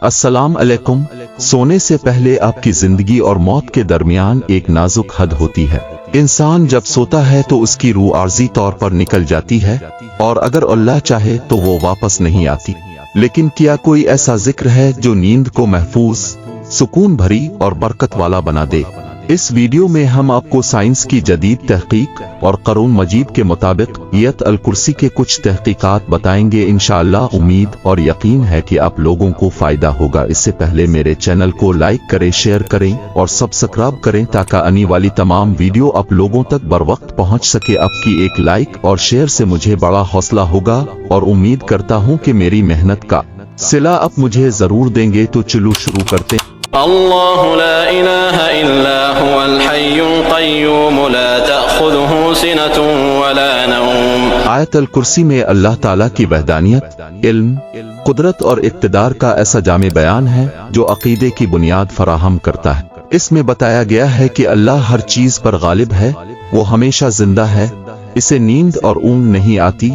अस्सलाम अलैकुम। सोने से पहले आपकी जिंदगी और मौत के दरमियान एक नाजुक हद होती है। इंसान जब सोता है तो उसकी रूह आर्जी तौर पर निकल जाती है और अगर अल्लाह चाहे तो वो वापस नहीं आती। लेकिन क्या कोई ऐसा जिक्र है जो नींद को महफूज, सुकून भरी और बरकत वाला बना दे? इस वीडियो में हम आपको साइंस की जदीद तहकीक और कुरान मजीद के मुताबिक आयत अल कुर्सी के कुछ तहकीकात बताएंगे। इंशाअल्लाह उम्मीद और यकीन है कि आप लोगों को फायदा होगा। इससे पहले मेरे चैनल को लाइक करें, शेयर करें और सब्सक्राइब करें ताकि आने वाली तमाम वीडियो आप लोगों तक बर वक्त पहुँच सके। आपकी एक लाइक और शेयर से मुझे बड़ा हौसला होगा और उम्मीद करता हूँ कि मेरी मेहनत का सिला आप मुझे जरूर देंगे। तो चलो शुरू करते हैं। अल्लाहु ला इलाहा इल्ला हुवल हय्युल क़य्यूम ला तअख़ुज़ुहु सिनतुन वला नौम। आयत अल कुर्सी में अल्लाह ताला की वहदानियत, इल्म, कुदरत और इक़्तिदार का ऐसा जामे बयान है जो अक़ीदे की बुनियाद फराहम करता है। इसमें बताया गया है कि अल्लाह हर चीज पर गालिब है, वो हमेशा जिंदा है, इसे नींद और ऊँग नहीं आती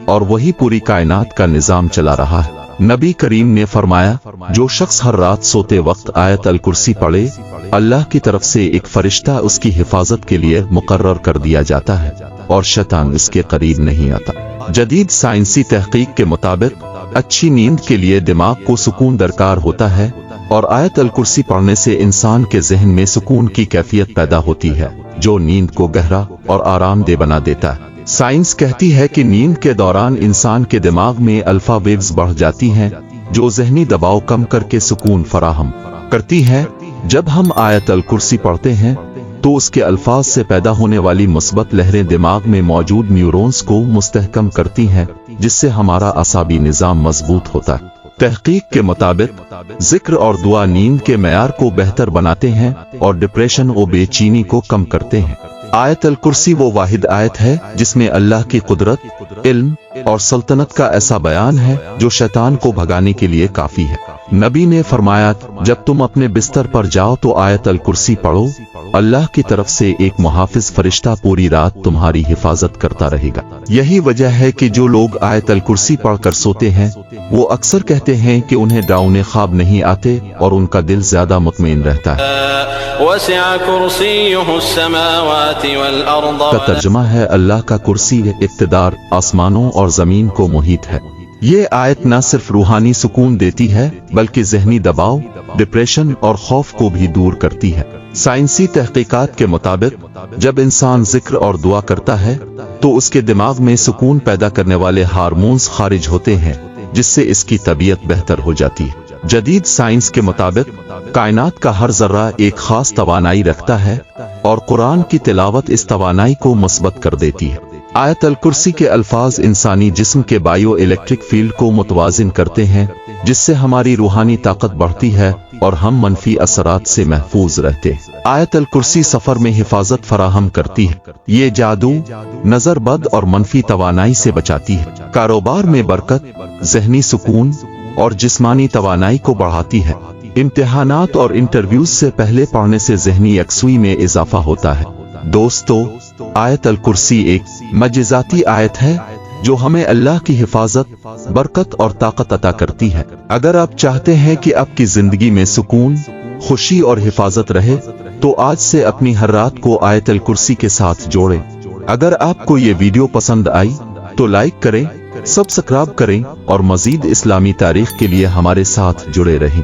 और वही पूरी कायनात का निजाम चला रहा है। नबी करीम ने फरमाया, जो शख्स हर रात सोते वक्त आयत अल कुर्सी पढ़े, अल्लाह की तरफ से एक फरिश्ता उसकी हिफाजत के लिए मुकर्रर कर दिया जाता है और शैतान इसके करीब नहीं आता। जदीद साइंसी तहकीक के मुताबिक अच्छी नींद के लिए दिमाग को सुकून दरकार होता है और आयत अल कुर्सी पढ़ने से इंसान के जहन में सुकून की कैफियत पैदा होती है जो नींद को गहरा और आरामदेह बना देता है। साइंस कहती है कि नींद के दौरान इंसान के दिमाग में अल्फा वेव्स बढ़ जाती हैं जो जहनी दबाव कम करके सुकून फराहम करती है। जब हम आयत अल कुर्सी पढ़ते हैं तो उसके अल्फाज से पैदा होने वाली मुस्बत लहरें दिमाग में मौजूद न्यूरॉन्स को मुस्तहकम करती हैं जिससे हमारा असाबी निजाम मजबूत होता है। तहकीक के मुताबिक जिक्र और दुआ नींद के मेयार को बेहतर बनाते हैं और डिप्रेशन और बेचैनी को कम करते हैं। आयत अल कुर्सी वो वाहिद आयत है जिसमें अल्लाह की कुदरत, इल्म और सल्तनत का ऐसा बयान है जो शैतान को भगाने के लिए काफी है। नबी ने फरमाया, जब तुम अपने बिस्तर पर जाओ तो आयत अल कुर्सी पढ़ो, अल्लाह की तरफ से एक मुहाफिज फरिश्ता पूरी रात तुम्हारी हिफाजत करता रहेगा। यही वजह है कि जो लोग आयत अल कुर्सी पढ़कर सोते हैं वो अक्सर कहते हैं कि उन्हें डरावने ख्वाब नहीं आते और उनका दिल ज्यादा मुतमईन रहता है। का तर्जुमा है, अल्लाह का कुर्सी इक़्तिदार आसमानों और जमीन को मुहीत है। ये आयत न सिर्फ रूहानी सुकून देती है बल्कि जहनी दबाव, डिप्रेशन और खौफ को भी दूर करती है। साइंसी तहकीकात के मुताबिक जब इंसान जिक्र और दुआ करता है तो उसके दिमाग में सुकून पैदा करने वाले हार्मोन्स खारिज होते हैं जिससे इसकी तबीयत बेहतर हो जाती है। जदीद साइंस के मुताबिक कायनात का हर जर्रा एक खास तवानाई रखता है और कुरान की तिलावत इस तवानाई को मुस्बत कर देती है। आयत अल कुर्सी के अल्फाज इंसानी जिस्म के बायो इलेक्ट्रिक फील्ड को मुतवाजिन करते हैं जिससे हमारी रूहानी ताकत बढ़ती है और हम मनफी असरात से महफूज रहते हैं। आयत अल कुर्सी सफर में हिफाजत फराहम करती है, ये जादू, नजर बद और मनफी तवानाई से बचाती है। कारोबार में बरकत, जहनी सुकून और जिस्मानी तवानाई को बढ़ाती है। इम्तिहानात और इंटरव्यूज से पहले पढ़ने से जहनी यकसुई में इजाफा होता है। दोस्तों, आयत अल कुर्सी एक मजेजाती आयत है जो हमें अल्लाह की हिफाजत, बरकत और ताकत अता करती है। अगर आप चाहते हैं कि आपकी जिंदगी में सुकून, खुशी और हिफाजत रहे तो आज से अपनी हर रात को आयत अल कुर्सी के साथ जोड़ें। अगर आपको ये वीडियो पसंद आई तो लाइक करें, सब्सक्राइब करें और मजीद इस्लामी तारीख के लिए हमारे साथ जुड़े रहें।